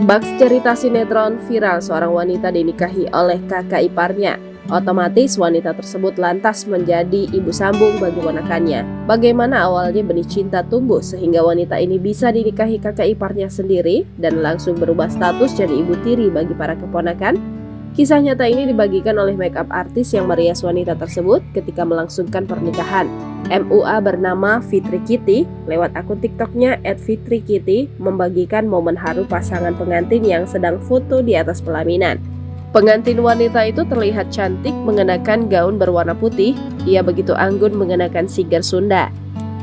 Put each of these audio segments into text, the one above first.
Baks cerita sinetron viral seorang wanita dinikahi oleh kakak iparnya. Otomatis wanita tersebut lantas menjadi ibu sambung bagi ponakannya. Bagaimana awalnya benih cinta tumbuh sehingga wanita ini bisa dinikahi kakak iparnya sendiri dan langsung berubah status jadi ibu tiri bagi para keponakan? Kisah nyata ini dibagikan oleh makeup artis yang merias wanita tersebut ketika melangsungkan pernikahan. MUA bernama Fitri Kitty lewat akun TikToknya @fitrikitty membagikan momen haru pasangan pengantin yang sedang foto di atas pelaminan. Pengantin wanita itu terlihat cantik mengenakan gaun berwarna putih. Ia begitu anggun mengenakan sigar Sunda.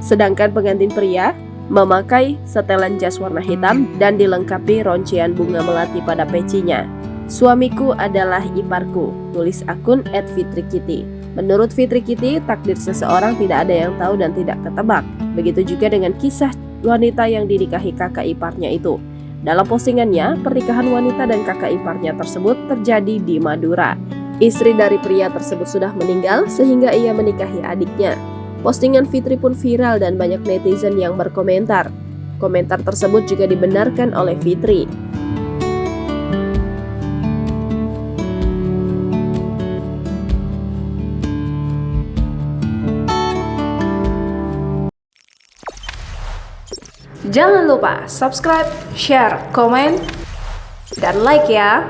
Sedangkan pengantin pria memakai setelan jas warna hitam dan dilengkapi roncian bunga melati pada pecinya. Suamiku adalah iparku, tulis akun @fitrikitty. Menurut Fitri Kitty, takdir seseorang tidak ada yang tahu dan tidak ketebak. Begitu juga dengan kisah wanita yang dinikahi kakak iparnya itu. Dalam postingannya, pernikahan wanita dan kakak iparnya tersebut terjadi di Madura. Istri dari pria tersebut sudah meninggal sehingga ia menikahi adiknya. Postingan Fitri pun viral dan banyak netizen yang berkomentar. Komentar tersebut juga dibenarkan oleh Fitri. Jangan lupa subscribe, share, komen, dan like ya!